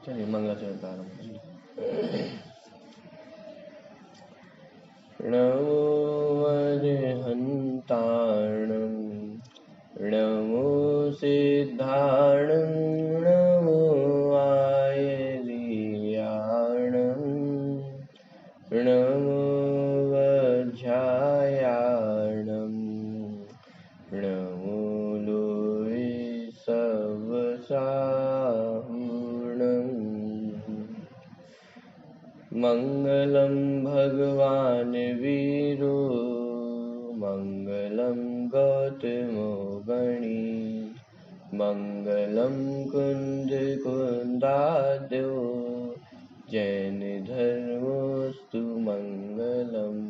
चलिए मंगलाचरण प्रारंभ करिए। नमो अरिहन्ताणं नमो सिद्धाणं नमो आयर्याणं नमो वज्रायाणं नमो लोये सवसाहुणम्। मङ्गलं भगवान् वीरो मङ्गलं गौतमो गणी मङ्गलं कुन्दकुन्दाद्यो जैनधर्मोऽस्तु मङ्गलम्।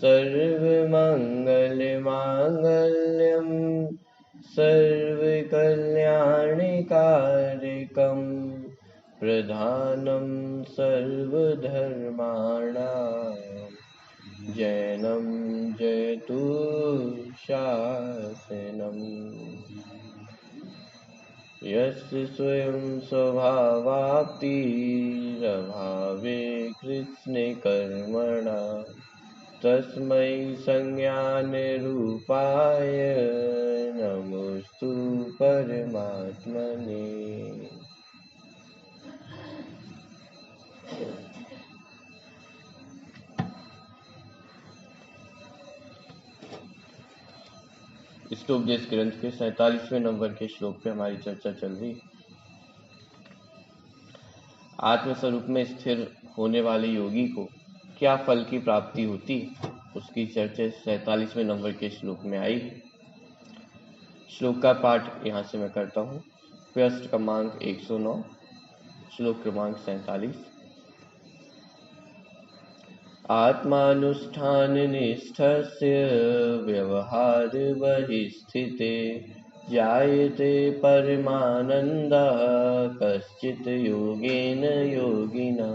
सर्वमङ्गलमाङ्गल्यं सर्वकल्याणकारिकम् प्रधानं सर्वधर्माणां जैनं जयतु शासनम्। यस्य स्वयं स्वभावाप्तिरभावे कृष्णे कर्मणा तस्मै संज्ञानरूपाय नमोस्तु परमात्मने। स्तोपदेश ग्रंथ के 47वें नंबर के श्लोक पे हमारी चर्चा चल रही। आत्मस्वरूप में स्थिर होने वाले योगी को क्या फल की प्राप्ति होती, उसकी चर्चा 47वें नंबर के श्लोक में आई। श्लोक का पाठ यहाँ से मैं करता हूँ। पृष्ठ क्रमांक 109, श्लोक क्रमांक 47। आत्मानुष्ठान निष्ठस्य व्यवहार बहिस्थिते जायते परमानन्दः कश्चित् योगेन योगिना।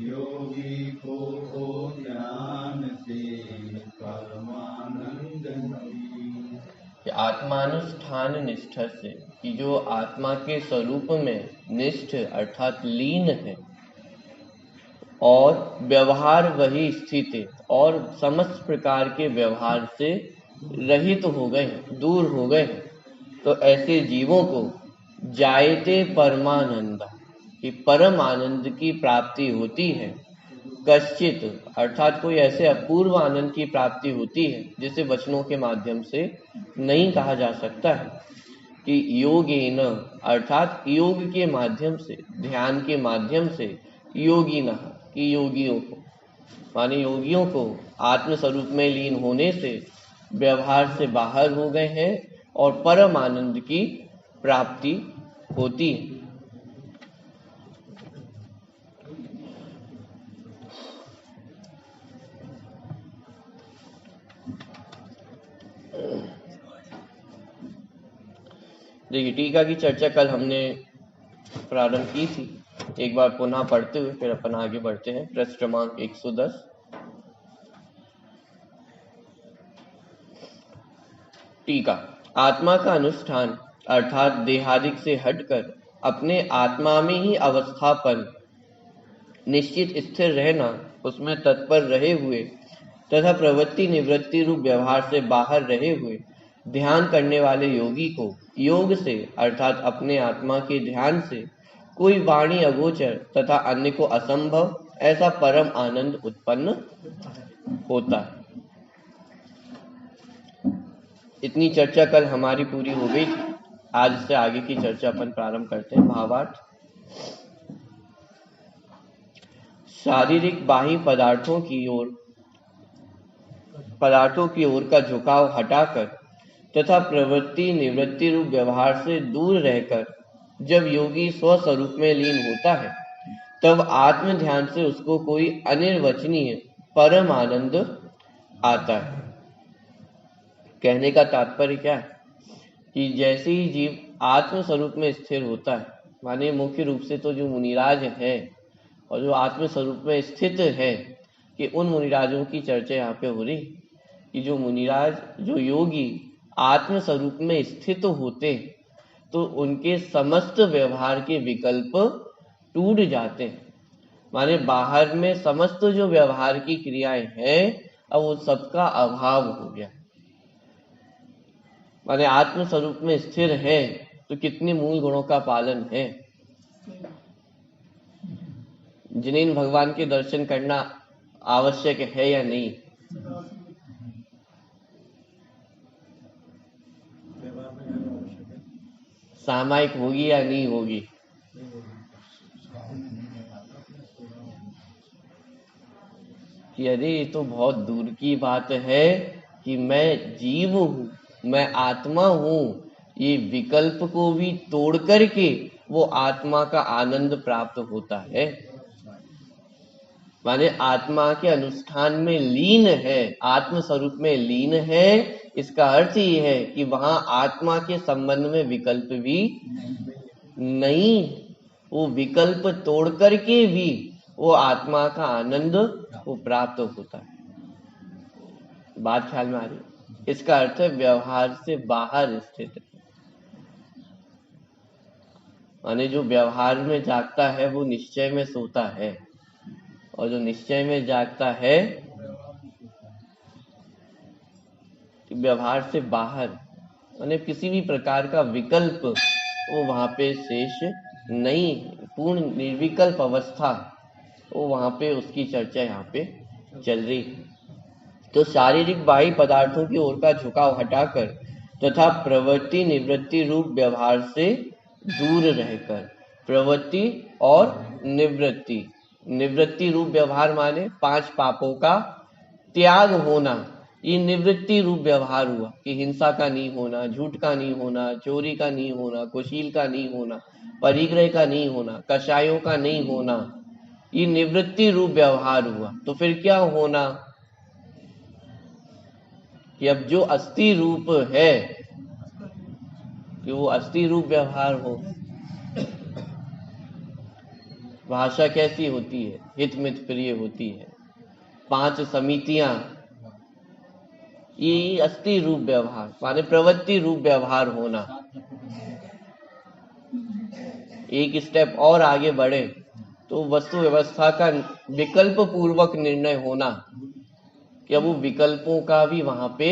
योगी को ज्ञान से परमानंद मिली। आत्मानुष्ठान निष्ठा से कि जो आत्मा के स्वरूप में निष्ठ अर्थात लीन है और व्यवहार वही स्थित है और समस्त प्रकार के व्यवहार से रहित हो गए, दूर हो गए, तो ऐसे जीवों को जायते परमानंद कि परम आनंद की प्राप्ति होती है। कश्चित अर्थात कोई ऐसे अपूर्व आनंद की प्राप्ति होती है जिसे वचनों के माध्यम से नहीं कहा जा सकता है। कि योगेन अर्थात योग के माध्यम से, ध्यान के माध्यम से, योगिना कि योगियों को, माने योगियों को आत्मस्वरूप में लीन होने से व्यवहार से बाहर हो गए हैं और परम आनंद की प्राप्ति होती है। देखिए, टीका की चर्चा कल हमने प्रारंभ की थी। एक बार पुनः पढ़ते हुए फिर अपन आगे बढ़ते हैं। पृष्ठ क्रमांक 110। टीका। आत्मा का अनुष्ठान अर्थात देहादिक से हटकर अपने आत्मा में ही अवस्थापन, निश्चित स्थिर रहना, उसमें तत्पर रहे हुए तथा प्रवृत्ति निवृत्ति रूप व्यवहार से बाहर रहे हुए ध्यान करने वाले योगी को योग से अर्थात अपने आत्मा के ध्यान से कोई वाणी अगोचर तथा अन्य को असंभव ऐसा परम आनंद उत्पन्न होता है। इतनी चर्चा कल हमारी पूरी हो गई थी। आज से आगे की चर्चा अपन प्रारंभ करते हैं। भावार्थ। शारीरिक बाह्य पदार्थों की ओर का झुकाव हटाकर तथा प्रवृत्ति निवृत्ति रूप व्यवहार से दूर रहकर जब योगी स्वस्वरूप में लीन होता है तब आत्म ध्यान से उसको कोई अनिर्वचनीय परम आनंद आता है। कहने का तात्पर्य क्या है कि जैसे ही जीव आत्म स्वरूप में स्थिर होता है, माने मुख्य रूप से तो जो मुनिराज है और जो आत्म स्वरूप में स्थित है, कि उन मुनिराजों की चर्चा यहाँ पे हो रही कि जो मुनिराज, जो योगी आत्म स्वरूप में स्थित होते हैं तो उनके समस्त व्यवहार के विकल्प टूट जाते हैं। माने बाहर में समस्त जो व्यवहार की क्रियाएं हैं अब वो सबका अभाव हो गया। माने आत्म स्वरूप में स्थिर है तो कितने मूल गुणों का पालन है। जिन्हें भगवान के दर्शन करना आवश्यक है या नहीं, सामायिक होगी या नहीं होगी। कि अरे ये तो बहुत दूर की बात है कि मैं जीव हूं, मैं आत्मा हूं, ये विकल्प को भी तोड़ करके वो आत्मा का आनंद प्राप्त होता है। माने आत्मा के अनुष्ठान में लीन है, आत्म स्वरूप में लीन है। इसका अर्थ ये है कि वहां आत्मा के संबंध में विकल्प भी नहीं, वो विकल्प तोड़ करके भी वो आत्मा का आनंद वो प्राप्त होता है। बात ख्याल में आ रही है? इसका अर्थ है व्यवहार से बाहर स्थित है। माने जो व्यवहार में जागता है वो निश्चय में सोता है, और जो निश्चय में जागता है व्यवहार से बाहर, माने किसी भी प्रकार का विकल्प वो वहां पे शेष नहीं, पूर्ण निर्विकल्प अवस्था वो वहां पे उसकी चर्चा यहाँ पे चल रही है। तो शारीरिक बाह्य पदार्थों की ओर का झुकाव हटाकर तथा प्रवृत्ति निवृत्ति रूप व्यवहार से दूर रहकर, प्रवृत्ति और निवृत्ति, निवृत्ति रूप व्यवहार माने 5 पापों का त्याग होना, ये निवृत्ति रूप व्यवहार हुआ कि हिंसा का नहीं होना, झूठ का नहीं होना, चोरी का नहीं होना, कुशील का नहीं होना, परिग्रह का नहीं होना, कषायों का नहीं होना, ये निवृत्ति रूप व्यवहार हुआ। तो फिर क्या होना कि अब जो अस्थि रूप है कि वो अस्थि रूप व्यवहार हो। भाषा कैसी होती है? हित मित प्रिय होती है। 5 समितियां, ये अस्थि रूप व्यवहार माने प्रवृत्ति रूप व्यवहार होना। एक स्टेप और आगे बढ़े तो वस्तु व्यवस्था का विकल्प पूर्वक निर्णय होना कि अब वो विकल्पों का भी वहां पे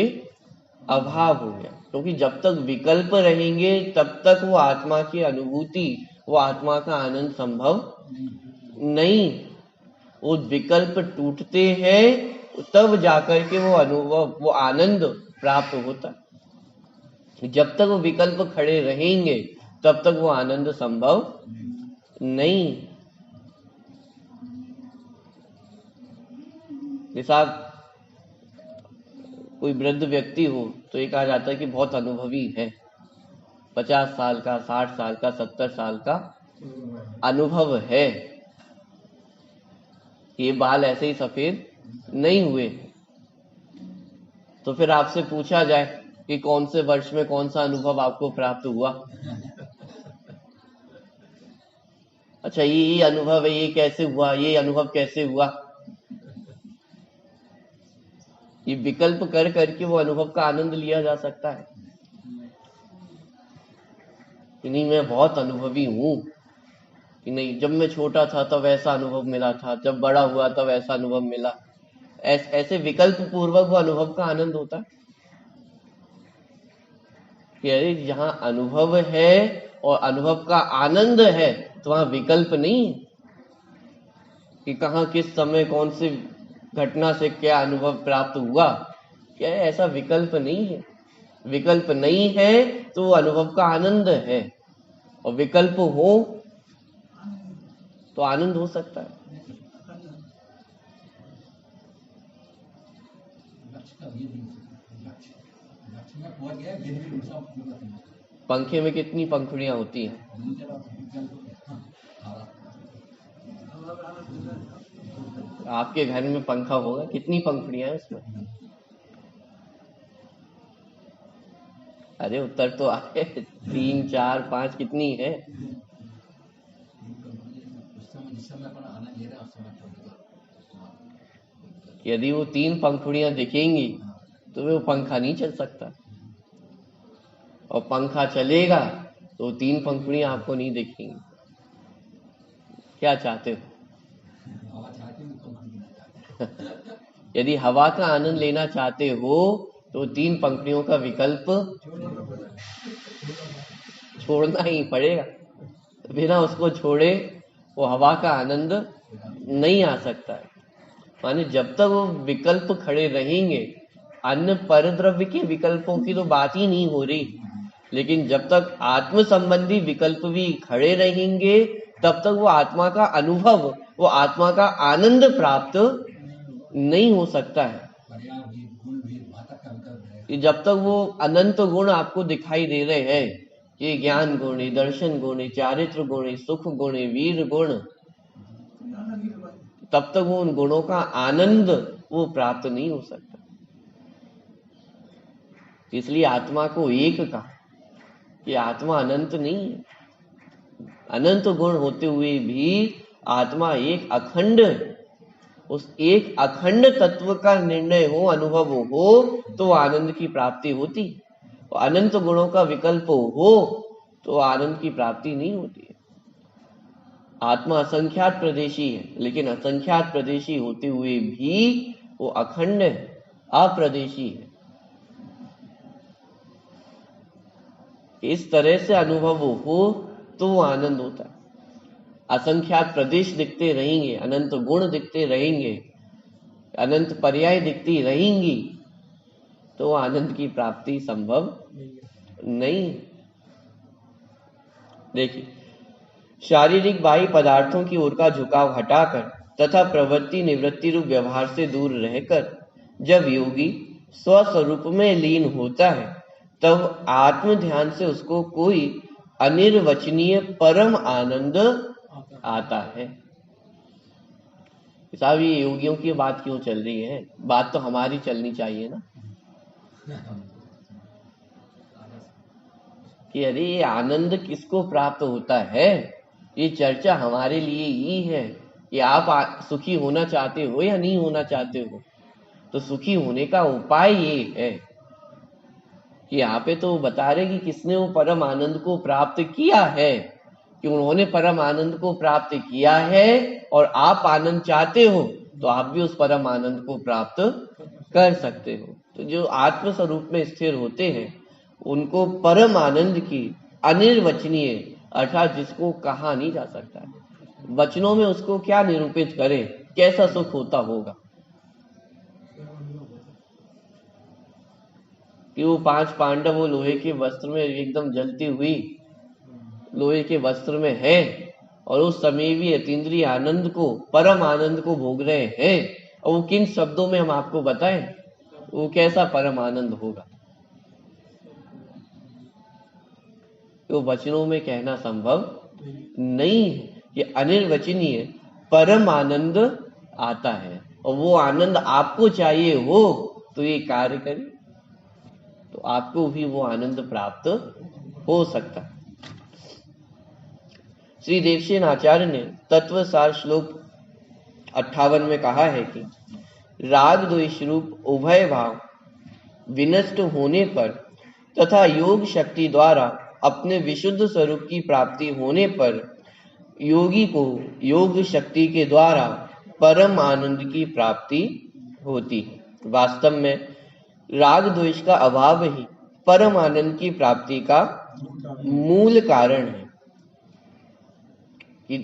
अभाव हो गया। क्योंकि जब तक विकल्प रहेंगे तब तक वो आत्मा की अनुभूति, वो आत्मा का आनंद संभव नहीं। वो विकल्प टूटते हैं तब जाकर के वो अनुभव, वो आनंद प्राप्त होता है। जब तक वो विकल्प खड़े रहेंगे तब तक वो आनंद संभव नहीं। जैसा कोई वृद्ध व्यक्ति हो तो ये कहा जाता है कि बहुत अनुभवी है, 50 साल का, 60 साल का, 70 साल का अनुभव है। ये बाल ऐसे ही सफेद नहीं हुए। तो फिर आपसे पूछा जाए कि कौन से वर्ष में कौन सा अनुभव आपको प्राप्त हुआ। अच्छा ये अनुभव है, ये कैसे हुआ, ये अनुभव कैसे हुआ। ये विकल्प कर करके वो अनुभव का आनंद लिया जा सकता है कि नहीं मैं बहुत अनुभवी हूं, कि नहीं जब मैं छोटा था तब ऐसा अनुभव मिला था, जब बड़ा हुआ तब ऐसा अनुभव मिला। ऐसे विकल्प पूर्वक वो अनुभव का आनंद होता है कि अरे जहां अनुभव है और अनुभव का आनंद है तो वहां विकल्प नहीं है कि कहां किस समय कौन सी घटना से क्या अनुभव प्राप्त हुआ। क्या ऐसा विकल्प नहीं है? विकल्प नहीं है तो वो अनुभव का आनंद है, और विकल्प हो तो आनंद हो सकता है। पंखे में कितनी पंखुड़ियां होती हैं? आपके घर में पंखा होगा, कितनी पंखुड़ियां हैं उसमें? अरे उत्तर तो आए 3 4 5 कितनी है? यदि वो 3 पंखुड़ियां दिखेंगी तो वो पंखा नहीं चल सकता, और पंखा चलेगा तो 3 पंखुड़ियां आपको नहीं दिखेंगी। क्या चाहते हो? यदि हवा का आनंद लेना चाहते हो तो 3 पंखुड़ियों का विकल्प छोड़ना ही पड़ेगा। बिना उसको छोड़े वो हवा का आनंद नहीं आ सकता है। माने जब तक वो विकल्प खड़े रहेंगे, अन्य परद्रव्य के विकल्पों की तो बात ही नहीं हो रही, लेकिन जब तक आत्म संबंधी विकल्प भी खड़े रहेंगे तब तक वो आत्मा का अनुभव, वो आत्मा का आनंद प्राप्त नहीं हो सकता है। कि जब तक वो अनंत गुण आपको दिखाई दे रहे हैं, ये ज्ञान गुण है, दर्शन गुण है, चारित्र गुण है, सुख गुण है, वीर गुण, तब तक वो उन गुणों का आनंद वो प्राप्त नहीं हो सकता। इसलिए आत्मा को एक कहा कि आत्मा अनंत नहीं है। अनंत गुण होते हुए भी आत्मा एक अखंड है। उस एक अखंड तत्व का निर्णय हो, अनुभव हो तो आनंद की प्राप्ति होती। और अनंत गुणों का विकल्प हो तो आनंद की प्राप्ति नहीं होती है। आत्मा असंख्यात प्रदेशी है, लेकिन असंख्यात प्रदेशी होते हुए भी वो अखंड है, अप्रदेशी है। इस तरह से अनुभव हो तो वो आनंद होता है। असंख्यात प्रदेश दिखते रहेंगे, अनंत गुण दिखते रहेंगे, अनंत पर्याय दिखती रहेंगी, तो आनंद की प्राप्ति संभव नहीं। देखिए, शारीरिक बाह्य पदार्थों की ओर का झुकाव हटाकर तथा प्रवृत्ति निवृत्ति रूप व्यवहार से दूर रहकर जब योगी स्वस्वरूप में लीन होता है, तब आत्म ध्यान से उसको कोई अनिर्वचनीय परम आनंद आता है। साहब, ये योगियों की बात क्यों चल रही है? बात तो हमारी चलनी चाहिए ना, कि अरे ये आनंद किसको प्राप्त होता है। ये चर्चा हमारे लिए ही है कि आप सुखी होना चाहते हो या नहीं होना चाहते हो। तो सुखी होने का उपाय ये है कि यहाँ पे तो बता रहे कि किसने वो परम आनंद को प्राप्त किया है, कि उन्होंने परम आनंद को प्राप्त किया है, और आप आनंद चाहते हो तो आप भी उस परम आनंद को प्राप्त कर सकते हो। तो जो आत्म स्वरूप में स्थिर होते हैं उनको परम आनंद की अनिर्वचनीय, अर्थात जिसको कहा नहीं जा सकता है, वचनों में उसको क्या निरूपित करें, कैसा सुख होता होगा कि वो 5 पांडव वो लोहे के वस्त्र में एकदम जलती हुई लोहे के वस्त्र में है, और उस समय भी अतीन्द्रिय आनंद को, परम आनंद को भोग रहे हैं। और वो किन शब्दों में हम आपको बताएं, वो कैसा परम आनंद होगा, तो वचनों में कहना संभव नहीं है। कि अनिर्वचनीय परम आनंद आता है, और वो आनंद आपको चाहिए हो तो ये कार्य करें, तो आपको भी वो आनंद प्राप्त हो सकता है। श्री देवसेन आचार्य ने तत्वसार श्लोक 58 में कहा है कि राग द्वेष रूप उभय भाव विनष्ट होने पर तथा योग शक्ति द्वारा अपने विशुद्ध स्वरूप की प्राप्ति होने पर योगी को योग शक्ति के द्वारा परम आनंद की प्राप्ति होती है। वास्तव में राग द्वेष का अभाव ही परम आनंद की प्राप्ति का मूल कारण है। कि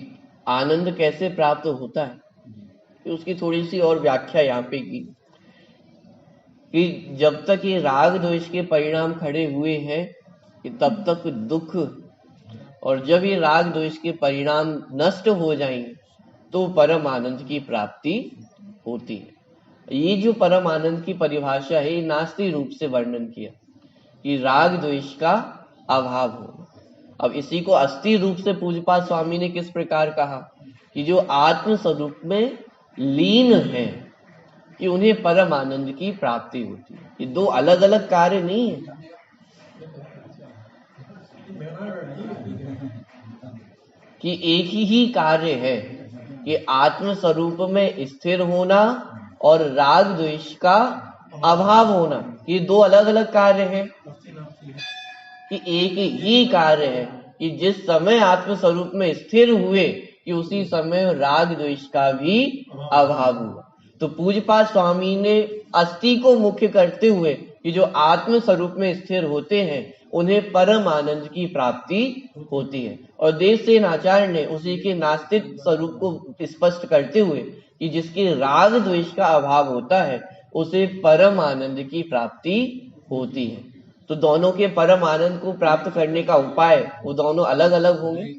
आनंद कैसे प्राप्त होता है, कि उसकी थोड़ी सी और व्याख्या यहाँ पे की कि जब तक ये राग द्वेष के परिणाम खड़े हुए हैं कि तब तक दुख, और जब ये राग द्वेष के परिणाम नष्ट हो जाएंगे तो परम आनंद की प्राप्ति होती है। ये जो परम आनंद की परिभाषा है, ये नास्तिक रूप से वर्णन किया कि राग द्वेष का अभाव हो। अब इसी को अस्थि रूप से पूज्यपाद स्वामी ने किस प्रकार कहा कि जो आत्म स्वरूप में लीन है कि उन्हें परम आनंद की प्राप्ति होती है। ये दो अलग अलग कार्य नहीं है। कि एक ही कार्य है कि आत्म स्वरूप में स्थिर होना और राग द्वेष का अभाव होना, ये दो अलग अलग कार्य हैं कि एक ही कार्य है कि जिस समय आत्म स्वरूप में स्थिर हुए कि उसी समय राग द्वेष का भी अभाव हुआ। तो पूज्यपाद स्वामी ने अस्थि को मुख्य करते हुए कि जो आत्म स्वरूप में स्थिर होते हैं उन्हें परम आनंद की प्राप्ति होती है, और देवसेन आचार्य ने उसी के नास्तिक स्वरूप को स्पष्ट करते हुए कि जिसके राग द्वेष का अभाव होता है उसे परम आनंद की प्राप्ति होती है। तो दोनों के परम आनंद को प्राप्त करने का उपाय वो दोनों अलग अलग होंगे।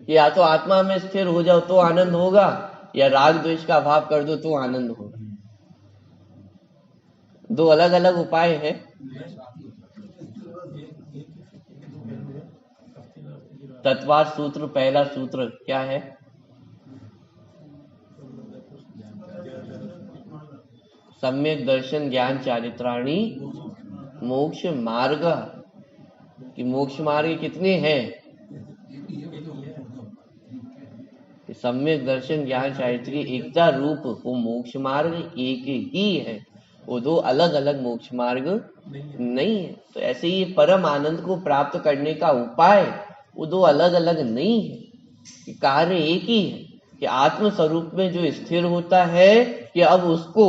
या तो आत्मा में स्थिर हो जाओ तो आनंद होगा, या राग द्वेष का अभाव कर दो तो आनंद होगा। दो अलग अलग उपाय है। तत्वार सूत्र, पहला सूत्र क्या है? सम्यक दर्शन ज्ञान चारित्राणी मोक्ष मार्ग। कि मोक्ष मार्ग कितने हैं? सम्यक दर्शन ज्ञान चारित्री एकता रूप वो मोक्ष मार्ग एक ही है, वो दो अलग अलग मोक्ष मार्ग नहीं है। तो ऐसे ही परम आनंद को प्राप्त करने का उपाय वो दो अलग अलग नहीं है, कार्य एक ही है कि आत्म स्वरूप में जो स्थिर होता है कि अब उसको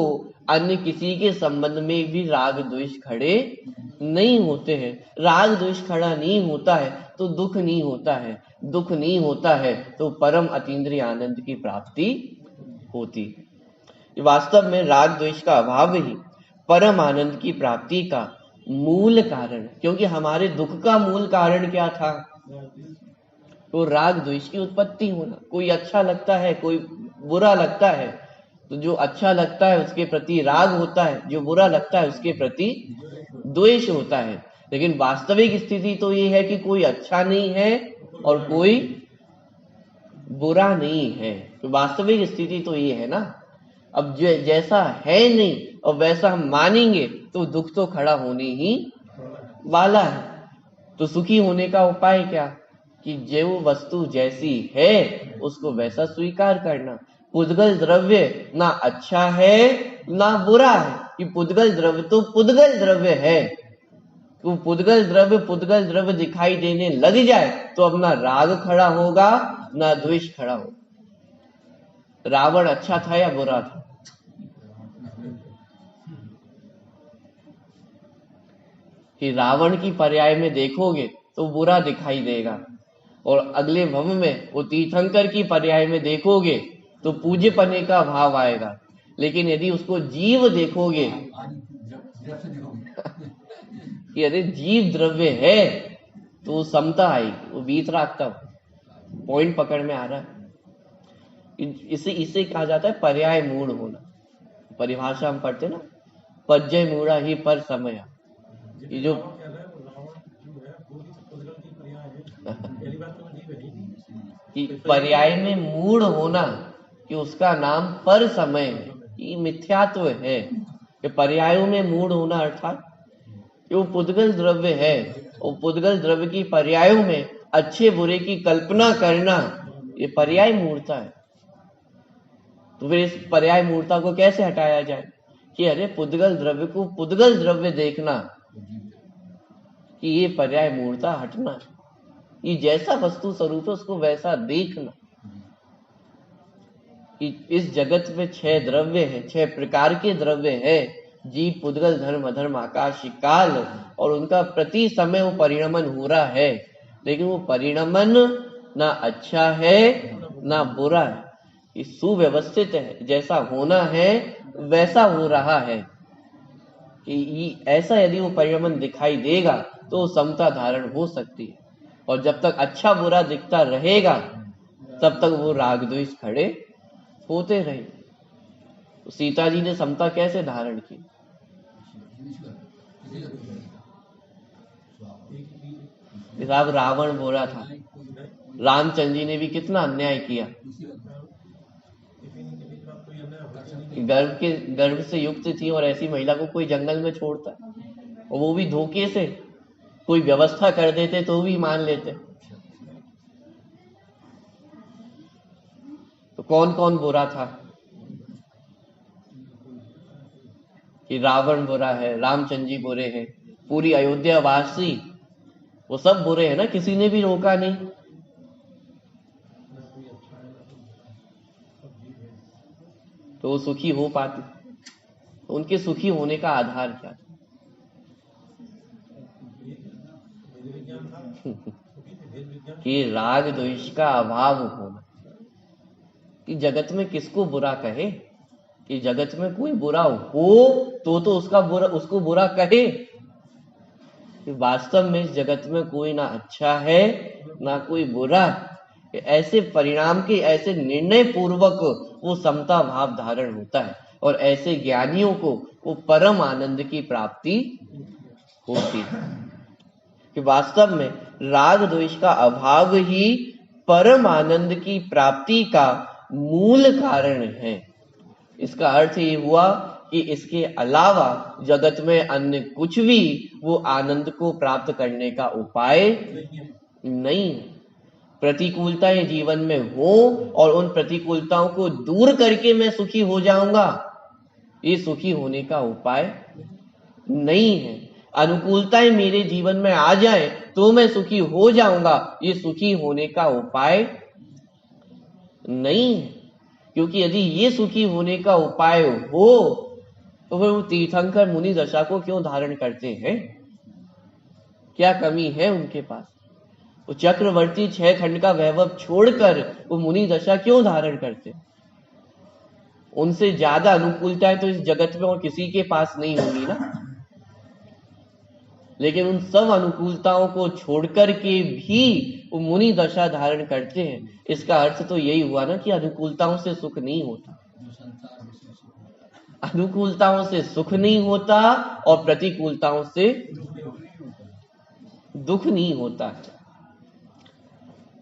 अन्य किसी के संबंध में भी राग द्वेष खड़े नहीं होते हैं। राग द्वेष खड़ा नहीं होता है तो दुख नहीं होता है, दुख नहीं होता है तो परम अतीन्द्रिय आनंद की प्राप्ति होती है। वास्तव में राग द्वेष का अभाव ही परम आनंद की प्राप्ति का मूल कारण, क्योंकि हमारे दुख का मूल कारण क्या था? तो राग द्वेष की उत्पत्ति होना। कोई अच्छा लगता है, कोई बुरा लगता है, तो जो अच्छा लगता है उसके प्रति राग होता है, जो बुरा लगता है उसके प्रति द्वेष होता है। लेकिन वास्तविक स्थिति तो ये है कि कोई अच्छा नहीं है और कोई बुरा नहीं है। तो वास्तविक स्थिति तो ये है ना। अब जो जैसा है नहीं और वैसा हम मानेंगे तो दुख तो खड़ा होने ही वाला है। तो सुखी होने का उपाय क्या? कि जो वस्तु जैसी है उसको वैसा स्वीकार करना। पुद्गल द्रव्य ना अच्छा है ना बुरा है, कि पुद्गल द्रव्य तो पुद्गल द्रव्य है। तो पुद्गल द्रव्य दिखाई देने लग जाए तो अब ना राग खड़ा होगा ना द्वेष खड़ा होगा। रावण अच्छा था या बुरा था? कि रावण की पर्याय में देखोगे तो बुरा दिखाई देगा, और अगले भव में वो तीर्थंकर की पर्याय में देखोगे तो पूज्य पने का भाव आएगा। लेकिन यदि उसको जीव देखोगे कि अरे जीव द्रव्य है तो समता आएगी, वो वीतरागता। पॉइंट पकड़ में आ रहा है। इसे कहा जाता है पर्याय मूढ़ होना। परिभाषा हम पढ़ते ना, पज्जय मूढ़ा ही पर समय। ये जो कि पर्याय में मूढ़ होना कि उसका नाम पर समय है, ये मिथ्यात्व है। कि पर्यायों में मूढ़ होना अर्थात कि वो पुद्गल द्रव्य है और पुद्गल द्रव्य की पर्यायों में अच्छे बुरे की कल्पना करना, ये पर्याय मूढ़ता है। तो फिर इस पर्याय मूढ़ता को कैसे हटाया जाए? कि अरे पुद्गल द्रव्य को पुद्गल द्रव्य देखना, कि ये पर्याय मूढ़ता हटना, ये जैसा वस्तु स्वरूप है उसको वैसा देखना। कि इस जगत में 6 द्रव्य है, 6 प्रकार के द्रव्य है, जीव, पुद्गल, धर्म, अधर्म, आकाश, काल, और उनका प्रति समय वो परिणमन हो रहा है। लेकिन वो परिणमन ना अच्छा है ना बुरा है, ये सुव्यवस्थित है। जैसा होना है वैसा हो रहा है। कि ऐसा यदि वो परिणमन दिखाई देगा तो समता धारण हो सकती है, और जब तक अच्छा बुरा दिखता रहेगा तब तक वो राग द्वेष खड़े होते रहे। तो सीता जी ने समता कैसे धारण की? साहब रावण बुरा था, रामचंद्र जी ने भी कितना अन्याय किया। गर्भ से युक्त थी और ऐसी महिला को कोई जंगल में छोड़ता, और वो भी धोखे से। कोई व्यवस्था कर देते तो भी मान लेते। तो कौन कौन बुरा था? कि रावण बुरा है, रामचंद्र जी बुरे हैं, पूरी अयोध्या वासी वो सब बुरे हैं ना, किसी ने भी रोका नहीं। तो वो सुखी हो पाते, तो उनके सुखी होने का आधार क्या था? कि राग द्वेष का अभाव होना। कि जगत में किसको बुरा कहे, कि जगत में कोई बुरा हो तो उसका बुरा, उसको बुरा कहे। कि वास्तव में इस जगत में कोई ना अच्छा है ना कोई बुरा है। ऐसे परिणाम के, ऐसे निर्णय पूर्वक वो समता भाव धारण होता है और ऐसे ज्ञानियों को वो परम आनंद की प्राप्ति होती है। कि वास्तव में राग द्वेष का अभाव ही परम आनंद की प्राप्ति का मूल कारण है। इसका अर्थ ये हुआ कि इसके अलावा जगत में अन्य कुछ भी वो आनंद को प्राप्त करने का उपाय नहीं है। प्रतिकूलताएं जीवन में हो और उन प्रतिकूलताओं को दूर करके मैं सुखी हो जाऊंगा, ये सुखी होने का उपाय नहीं है। अनुकूलताएं मेरे जीवन में आ जाए तो मैं सुखी हो जाऊंगा, ये सुखी होने का उपाय नहीं है। क्योंकि यदि ये सुखी होने का उपाय हो तो फिर वो तीर्थंकर मुनि दशा को क्यों धारण करते हैं? क्या कमी है उनके पास? वो चक्रवर्ती 6 खंड का वैभव छोड़कर वो मुनि दशा क्यों धारण करते? उनसे ज्यादा अनुकूलताएं तो इस जगत में और किसी के पास नहीं होगी ना। लेकिन उन सब अनुकूलताओं को छोड़कर के भी वो मुनि दशा धारण करते हैं। इसका अर्थ तो यही हुआ ना कि अनुकूलताओं से सुख नहीं होता, अनुकूलताओं से सुख नहीं होता और प्रतिकूलताओं से दुख नहीं होता।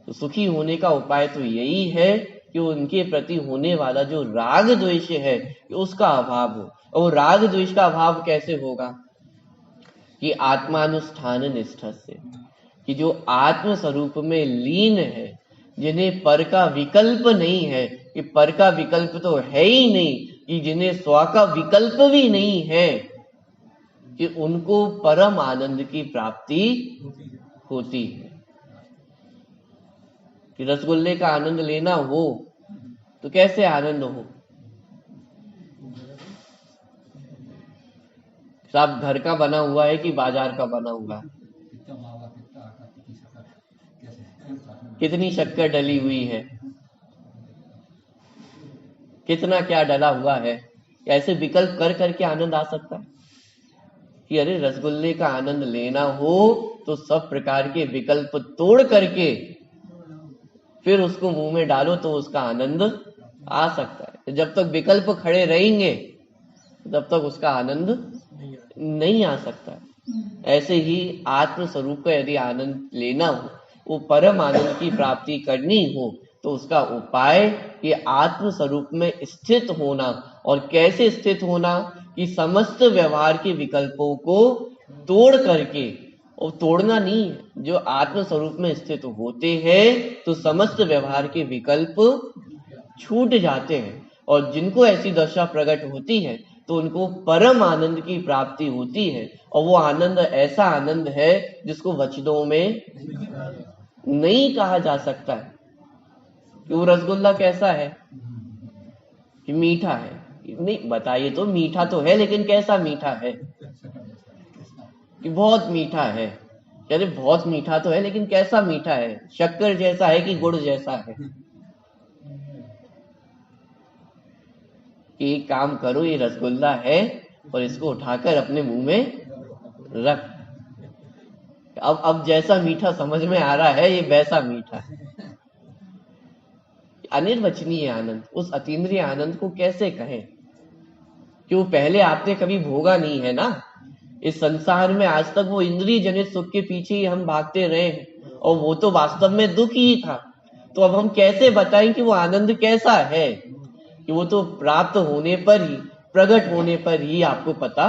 तो सुखी होने का उपाय तो यही है कि उनके प्रति होने वाला जो राग द्वेष है उसका अभाव हो। और राग द्वेष का अभाव कैसे होगा? कि आत्मानुष्ठान निष्ठा से, कि जो आत्म स्वरूप में लीन है, जिन्हें पर का विकल्प नहीं है, कि पर का विकल्प तो है ही नहीं, कि जिन्हें स्व का विकल्प भी नहीं है, कि उनको परम आनंद की प्राप्ति होती है। कि रसगुल्ले का आनंद लेना हो तो कैसे आनंद हो? सब घर का बना हुआ है कि बाजार का बना हुआ है? कितनी शक्कर डली हुई है, कितना क्या डला हुआ है? ऐसे विकल्प कर करके आनंद आ सकता है? कि अरे रसगुल्ले का आनंद लेना हो तो सब प्रकार के विकल्प तोड़ करके फिर उसको मुंह में डालो तो उसका आनंद आ सकता है। जब तक विकल्प खड़े रहेंगे तब तक उसका आनंद नहीं आ सकता है। ऐसे ही आत्म स्वरूप का यदि आनंद लेना हो, वो परम आनंद की प्राप्ति करनी हो, तो उसका उपाय ये आत्म स्वरूप में स्थित होना। और कैसे स्थित होना? कि समस्त व्यवहार के विकल्पों को तोड़ करके, और तोड़ना नहीं है, जो आत्म स्वरूप में स्थित होते हैं तो समस्त व्यवहार के विकल्प छूट जाते हैं। और जिनको ऐसी दशा प्रकट होती है तो उनको परम आनंद की प्राप्ति होती है। और वो आनंद ऐसा आनंद है जिसको वचनों में नहीं कहा जा सकता है। कि वो रसगुल्ला कैसा है? कि मीठा है। नहीं बताइए तो, मीठा तो है लेकिन कैसा मीठा है? कि बहुत मीठा है। अरे बहुत मीठा तो है लेकिन कैसा मीठा है? शक्कर जैसा है कि गुड़ जैसा है? कि एक काम करो, ये रसगुल्ला है और इसको उठाकर अपने मुंह में रख। अब जैसा मीठा समझ में आ रहा है ये वैसा मीठा है। अनिर्वचनीय आनंद, उस अतीन्द्रिय आनंद को कैसे कहें? क्यों पहले आपने कभी भोगा नहीं है ना। इस संसार में आज तक वो इंद्रिय जनित सुख के पीछे ही हम भागते रहे हैं और वो तो वास्तव में दुख ही था। तो अब हम कैसे बताएं कि वो आनंद कैसा है? कि वो तो प्राप्त होने पर ही, प्रकट होने पर ही आपको पता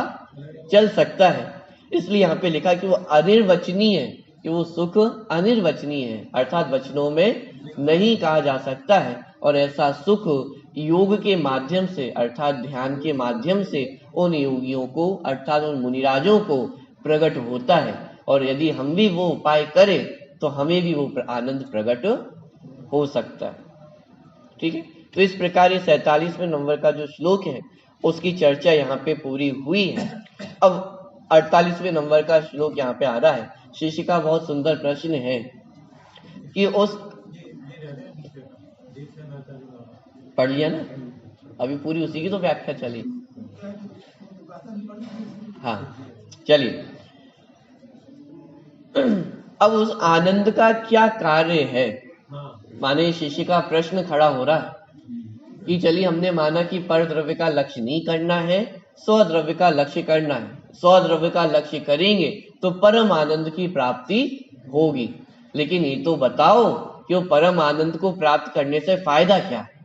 चल सकता है। इसलिए यहाँ पे लिखा कि वो अनिर्वचनीय है, कि वो सुख अनिर्वचनीय है, अर्थात वचनों में नहीं कहा जा सकता है। और ऐसा सुख योग के माध्यम से अर्थात ध्यान के माध्यम से उन योगियों को अर्थात उन मुनिराजों को प्रकट होता है। और यदि हम भी वो उपाय करें तो हमें भी वो आनंद प्रकट हो सकता है। ठीक है, तो इस प्रकार ये 47वें नंबर का जो श्लोक है उसकी चर्चा यहाँ पे पूरी हुई है। अब 48वें नंबर का श्लोक यहाँ पे आ रहा है। शिष्य का बहुत सुंदर प्रश्न है कि उस पढ़ लिया ना, अभी पूरी उसी की तो व्याख्या चली। हाँ चलिए, अब उस आनंद का क्या कार्य है, माने शिष्य का प्रश्न खड़ा हो रहा है कि चलिए हमने माना कि पर द्रव्य का लक्ष्य नहीं करना है, स्वद्रव्य का लक्ष्य करना है। स्वद्रव्य का लक्ष्य करेंगे तो परम आनंद की प्राप्ति होगी। लेकिन ये तो बताओ कि वो परम आनंद को प्राप्त करने से फायदा क्या है?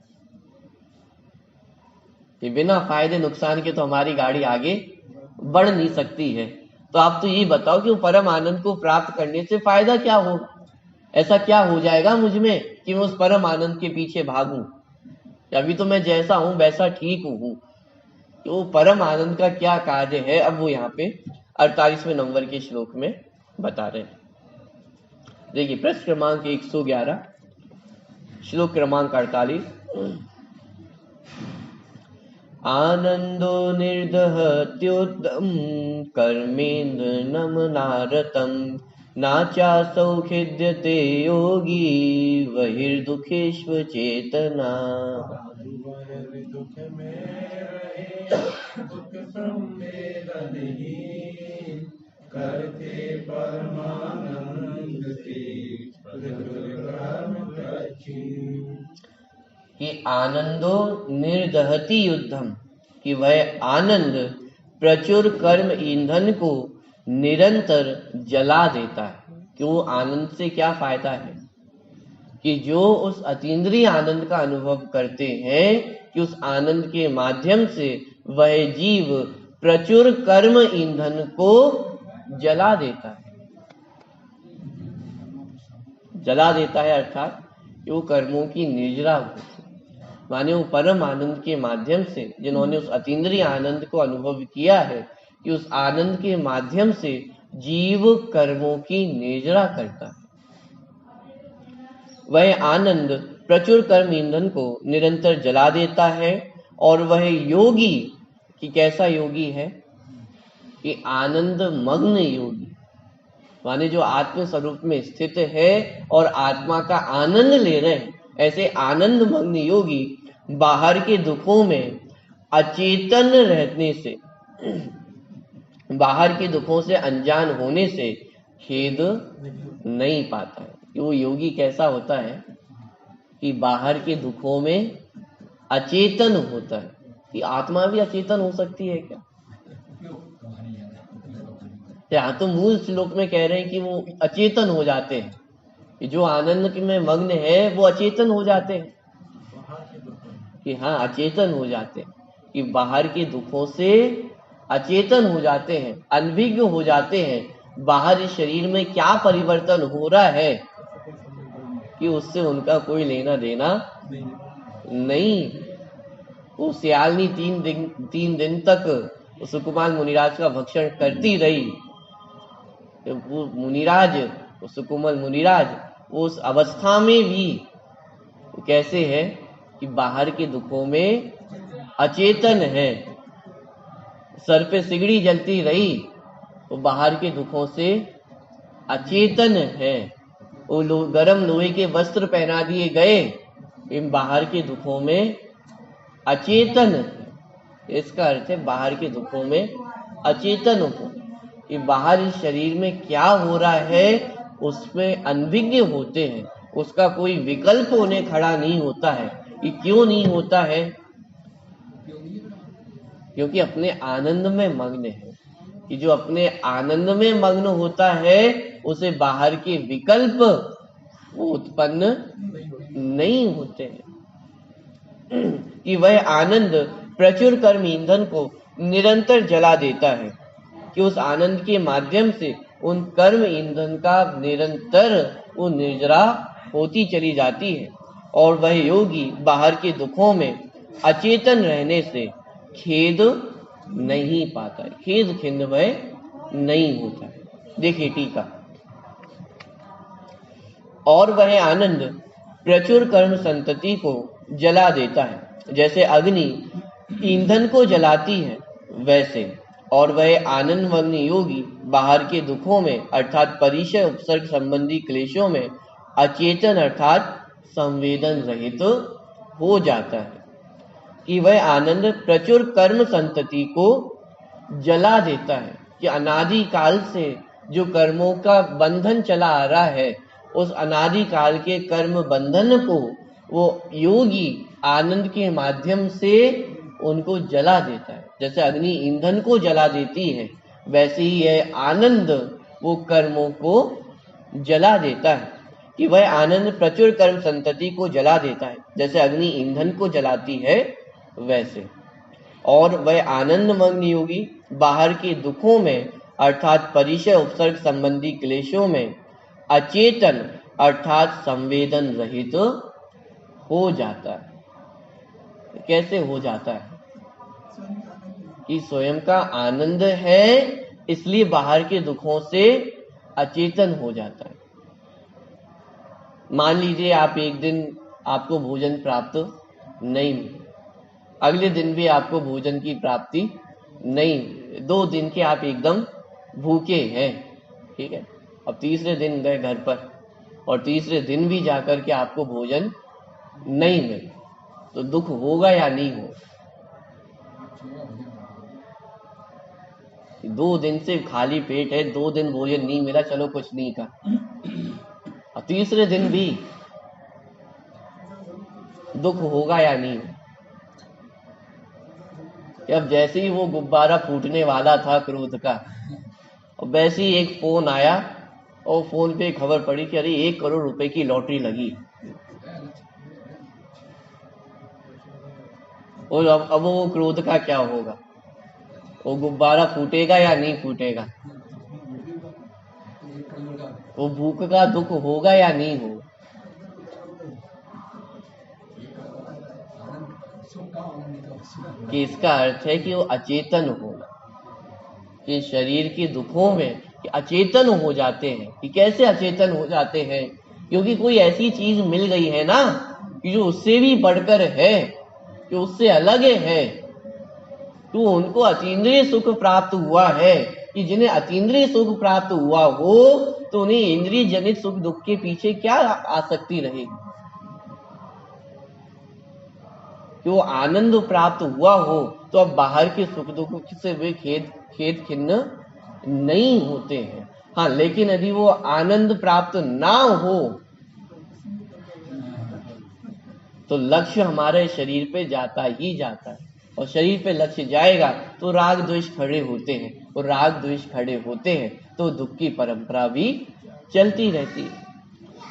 कि बिना फायदे नुकसान के तो हमारी गाड़ी आगे बढ़ नहीं सकती है। तो आप तो ये बताओ कि वो परम आनंद को प्राप्त करने से फायदा क्या हो, ऐसा क्या हो जाएगा मुझ में कि मैं उस परम आनंद के पीछे भागूं। अभी तो मैं जैसा हूं वैसा ठीक हूं। तो परम आनंद का क्या कार्य है, अब वो यहाँ पे 48वें नंबर के श्लोक में बता रहे हैं। देखिए प्रश्न क्रमांक 111 श्लोक क्रमांक 48। आनंदो निर्दहत्योत्तम कर्मेन्द्रनम नारतम नाचासौ खिद्यते योगी बहिर्दुखेष्व चेतना। दुख में रहे दुख संवेदनहीन करते परमानंद से कर्म कठिन। कि आनंदो निर्दहति युद्धम, कि वह आनंद प्रचुर कर्म ईंधन को निरंतर जला देता है। कि वो आनंद से क्या फायदा है कि जो उस अतीन्द्रिय आनंद का अनुभव करते हैं कि उस आनंद के माध्यम से वह जीव प्रचुर कर्म ईंधन को जला देता है। जला देता है अर्थात वो कर्मों की निर्जरा होती है। माने वो परम आनंद के माध्यम से जिन्होंने उस अतीन्द्रिय आनंद को अनुभव किया है कि उस आनंद के माध्यम से जीव कर्मों की निर्जरा करता है। वह आनंद प्रचुर कर्म ईंधन को निरंतर जला देता है। और वह योगी कि कैसा योगी है कि आनंद मग्न योगी, माने जो आत्म स्वरूप में स्थित है और आत्मा का आनंद ले रहे हैं, ऐसे आनंद मग्न योगी बाहर के दुखों में अचेतन रहने से, बाहर के दुखों से अनजान होने से खेद नहीं पाता है। वो योगी कैसा होता है कि बाहर के दुखों में अचेतन होता है। कि आत्मा भी अचेतन हो सकती है क्या? यहाँ तो मूल श्लोक में कह रहे हैं कि वो अचेतन हो जाते हैं, कि जो आनंद में मग्न है वो अचेतन हो जाते हैं। कि हाँ अचेतन हो जाते हैं, कि बाहर के दुखों से अचेतन हो जाते हैं, अनभिज्ञ हो जाते हैं। बाहर इस शरीर में क्या परिवर्तन हो रहा है कि उससे उनका कोई लेना देना नहीं। वो सियालनी 3 दिन तक सुकुमार मुनिराज का भक्षण करती रही। वो मुनिराज, सुकुमार मुनिराज, वो उस अवस्था में भी कैसे है कि बाहर के दुखों में अचेतन है। सर पे सिगड़ी जलती रही, वो बाहर के दुखों से अचेतन है। वो गरम लोहे के वस्त्र पहना दिए गए, इन बाहर के दुखों में अचेतन है। इसका अर्थ है बाहर के दुखों में अचेतन हो, कि बाहर इस शरीर में क्या हो रहा है उसमें अनभिज्ञ होते हैं। उसका कोई विकल्प उन्हें खड़ा नहीं होता है। कि क्यों नहीं होता है? क्योंकि अपने आनंद में मग्न है। कि जो अपने आनंद में मग्न होता है उसे बाहर के विकल्प वो उत्पन्न नहीं होते हैं। कि वह आनंद प्रचुर कर्म ईंधन को निरंतर जला देता है। कि उस आनंद के माध्यम से उन कर्म ईंधन का निरंतर वो निर्जरा होती चली जाती है और वह योगी बाहर के दुखों में अचेतन रहने से खेद नहीं पाता है, खेद खिन्न वह नहीं होता है। देखिए टीका, और वह आनंद प्रचुर कर्म संतति को जला देता है, जैसे अग्नि ईंधन को जलाती है वैसे। और वह आनंद मग्न योगी बाहर के दुखों में अर्थात परिचय उपसर्ग संबंधी क्लेशों में अचेतन अर्थात संवेदन रहित हो जाता है कि वह आनंद प्रचुर कर्म संतति को जला देता है, कि अनादि काल से जो कर्मों का बंधन चला आ रहा है, उस अनादि काल के कर्म बंधन को वो योगी आनंद के माध्यम से उनको जला देता है। जैसे अग्नि ईंधन को जला देती है, वैसे ही यह आनंद वो कर्मों को जला देता है, कि वह आनंद प्रचुर कर्म संतति को जला देता है, जैसे अग्नि ईंधन को जलाती है वैसे। और वह आनंद मग्न योगी बाहर के दुखों में अर्थात परिचय उपसर्ग संबंधी क्लेशों में अचेतन अर्थात संवेदन रहित हो जाता है। कैसे हो जाता है? कि स्वयं का आनंद है, इसलिए बाहर के दुखों से अचेतन हो जाता है। मान लीजिए आप एक दिन आपको भोजन प्राप्त नहीं मिले, अगले दिन भी आपको भोजन की प्राप्ति नहीं, 2 दिन के आप एकदम भूखे हैं, ठीक है। अब तीसरे दिन गए घर पर और तीसरे दिन भी जाकर के आपको भोजन नहीं मिला, तो दुख होगा या नहीं होगा? 2 दिन से खाली पेट है, 2 दिन भोजन नहीं मिला, चलो कुछ नहीं का, और तीसरे दिन भी दुख होगा या नहीं? अब जैसे ही वो गुब्बारा फूटने वाला था क्रोध का, और वैसे ही एक फोन आया और फोन पे खबर पड़ी कि अरे 1 करोड़ रुपए की लॉटरी लगी, और अब वो क्रोध का क्या होगा? वो गुब्बारा फूटेगा या नहीं फूटेगा? वो भूख का दुख होगा या नहीं होगा? कि इसका अर्थ है कि वो अचेतन होगा, कि शरीर के दुखों में कि अचेतन हो जाते हैं। कि कैसे अचेतन हो जाते हैं? क्योंकि कोई ऐसी चीज मिल गई है ना कि जो उससे भी बढ़कर है, कि उससे अलग है, तो उनको अतीन्द्रिय सुख प्राप्त हुआ है। कि जिन्हें अतीन्द्रिय सुख प्राप्त हुआ हो तो उन्हें इंद्रिय जनित सुख दुख के पीछे क्या आसक्ति रहेगी? कि वो आनंद प्राप्त हुआ हो तो अब बाहर के सुख दुख से वे खेद खिन्न नहीं होते हैं। हाँ, लेकिन यदि वो आनंद प्राप्त ना हो तो लक्ष्य हमारे शरीर पे जाता ही जाता है, और शरीर पे लक्ष्य जाएगा तो राग द्वेष खड़े होते हैं, और राग द्वेष खड़े होते हैं तो दुख की परंपरा भी चलती रहती है।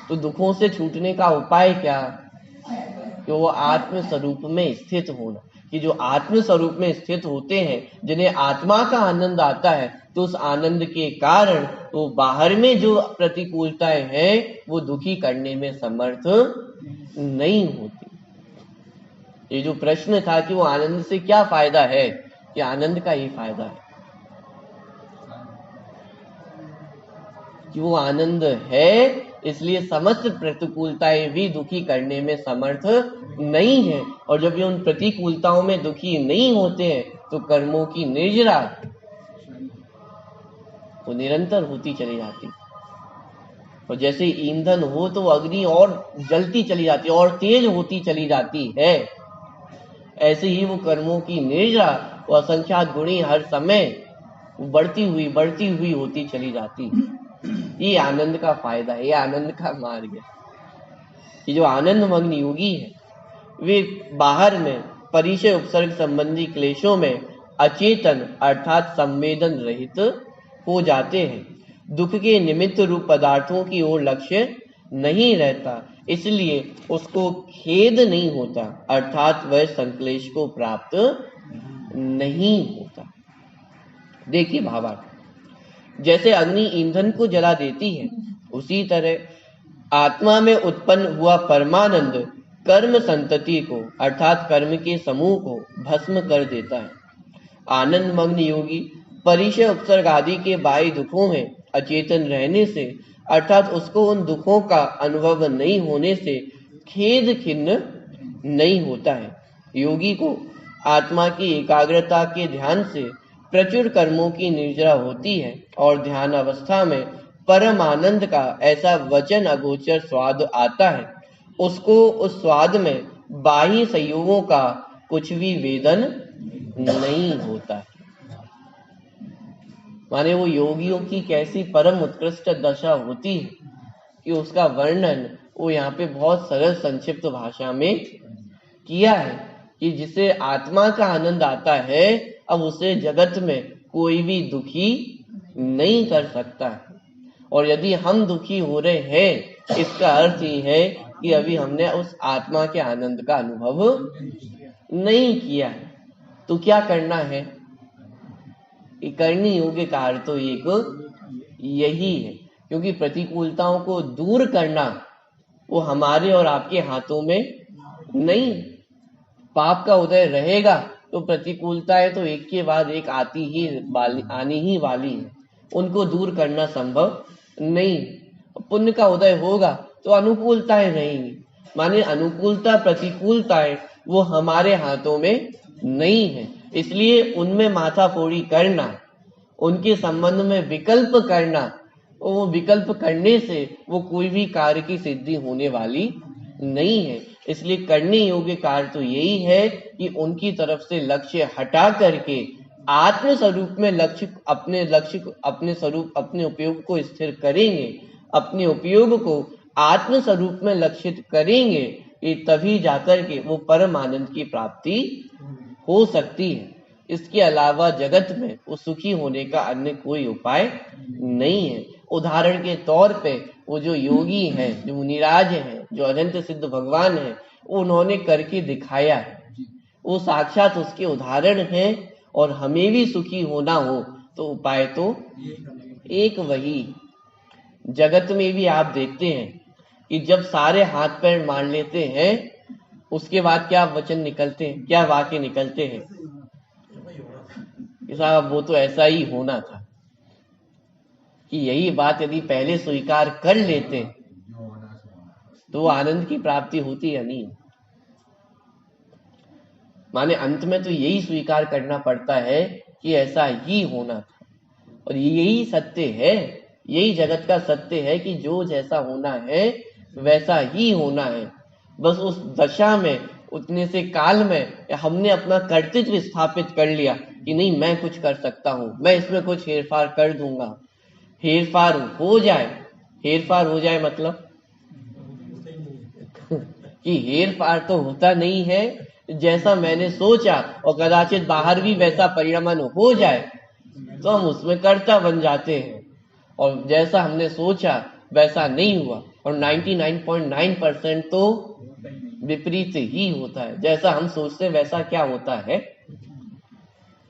तो दुखों से छूटने का उपाय क्या? कि वो आत्म स्वरूप में स्थित होना। कि जो आत्म स्वरूप में स्थित होते हैं, जिन्हें आत्मा का आनंद आता है, तो उस आनंद के कारण वो बाहर में जो प्रतिकूलताएं हैं वो दुखी करने में समर्थ नहीं होती। ये जो प्रश्न था कि वो आनंद से क्या फायदा है, कि आनंद का ही फायदा है कि वो आनंद है, इसलिए समस्त प्रतिकूलताएं भी दुखी करने में समर्थ नहीं है। और जब ये उन प्रतिकूलताओं में दुखी नहीं होते हैं तो कर्मों की निर्जरा वो निरंतर होती चली जाती, और जैसे ईंधन हो तो अग्नि और जलती चली जाती है और तेज होती चली जाती है, ऐसे ही वो कर्मों की निर्जरा वो असंख्यात गुणी हर समय बढ़ती हुई होती चली जाती। ये आनंद का फायदा है, ये आनंद का मार्ग है। कि जो आनंद मग्न योगी है वे बाहर में परिचय उपसर्ग संबंधी क्लेशों में अचेतन अर्थात संवेदन रहित हो जाते हैं। दुख के निमित्त रूप पदार्थों की ओर लक्ष्य नहीं रहता, इसलिए उसको खेद नहीं होता, अर्थात वह संक्लेश को प्राप्त नहीं होता। देखिए भावार्थ, जैसे अग्नि ईंधन को जला देती है, उसी तरह आत्मा में उत्पन्न हुआ परमानंद कर्म संतति को अर्थात कर्म के समूह को भस्म कर देता है। आनंद मग्न योगी परिचय उपसर्ग आदि के बाह्य दुखों में अचेतन रहने से अर्थात उसको उन दुखों का अनुभव नहीं होने से खेद खिन्न नहीं होता है। योगी को आत्मा की एकाग्रता के ध्यान से प्रचुर कर्मों की निर्जरा होती है और ध्यान अवस्था में परम आनंद का ऐसा वचन अगोचर स्वाद आता है, उसको उस स्वाद में बाह्य संयोगों का कुछ भी वेदन नहीं होता है। माने वो योगियों की कैसी परम उत्कृष्ट दशा होती है कि उसका वर्णन वो यहाँ पे बहुत सरल संक्षिप्त भाषा में किया है कि जिसे आत्मा का आनंद आता है, अब उसे जगत में कोई भी दुखी नहीं कर सकता है। और यदि हम दुखी हो रहे हैं, इसका अर्थ ये है कि अभी हमने उस आत्मा के आनंद का अनुभव नहीं किया है। तो क्या करना है? करनी योग्य कार्य तो एक यही है, क्योंकि प्रतिकूलताओं को दूर करना वो हमारे और आपके हाथों में नहीं। पाप का उदय रहेगा तो प्रतिकूलताएं तो एक के बाद एक आनी ही वाली है, उनको दूर करना संभव नहीं। पुण्य का उदय होगा तो अनुकूलताएं रहेंगी। माने अनुकूलता प्रतिकूलताएं वो हमारे हाथों में नहीं है, इसलिए उनमें माथाफोड़ी करना, उनके संबंध में विकल्प करना, वो विकल्प करने से वो कोई भी कार्य की सिद्धि होने वाली नहीं है। इसलिए करने योग्य कार्य तो यही है कि उनकी तरफ से लक्ष्य हटा करके आत्म स्वरूप में अपने स्वरूप अपने उपयोग को स्थिर करेंगे, अपने उपयोग को आत्म स्वरूप में लक्षित करेंगे, ये तभी जाकर के वो परम आनंद की प्राप्ति हो सकती है। इसके अलावा जगत में वो सुखी होने का अन्य कोई उपाय नहीं है। उदाहरण के तौर पे वो जो योगी हैं, जो मुनिराज हैं, जो अनंत सिद्ध भगवान हैं, उन्होंने करके दिखाया है, वो साक्षात उसके उदाहरण हैं। और हमें भी सुखी होना हो तो उपाय तो एक वही। जगत में भी आप देखते हैं कि जब सारे हाथ पैर मार लेते हैं, उसके बाद क्या वचन निकलते हैं, क्या वाक्य निकलते हैं कि साहब वो तो ऐसा ही होना था। कि यही बात यदि पहले स्वीकार कर लेते तो आनंद की प्राप्ति होती या नहीं। माने अंत में तो यही स्वीकार करना पड़ता है कि ऐसा ही होना था, और यही सत्य है, यही जगत का सत्य है कि जो जैसा होना है वैसा ही होना है। बस उस दशा में, उतने से काल में हमने अपना कर्तृत्व स्थापित कर लिया कि नहीं, मैं कुछ कर सकता हूं, मैं इसमें कुछ हेरफार कर दूंगा। हेरफार हो जाए मतलब कि हेरफार तो होता नहीं है। जैसा मैंने सोचा और कदाचित बाहर भी वैसा परिणमन हो जाए तो हम उसमें कर्ता बन जाते हैं, और जैसा हमने सोचा वैसा नहीं हुआ। और 99.9% तो विपरीत ही होता है। जैसा हम सोचते वैसा क्या होता है।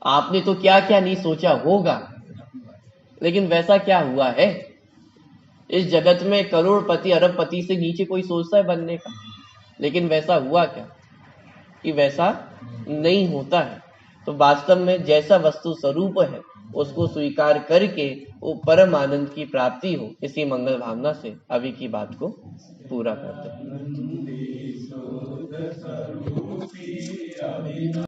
आपने तो क्या क्या नहीं सोचा होगा, लेकिन वैसा क्या हुआ है। इस जगत में करोड़पति अरबपति से नीचे कोई सोचता है बनने का, लेकिन वैसा हुआ क्या कि वैसा नहीं होता है। तो वास्तव में जैसा वस्तु स्वरूप है उसको स्वीकार करके वो परम आनंद की प्राप्ति हो, इसी मंगल भावना से अभी की बात को पूरा करते हैं।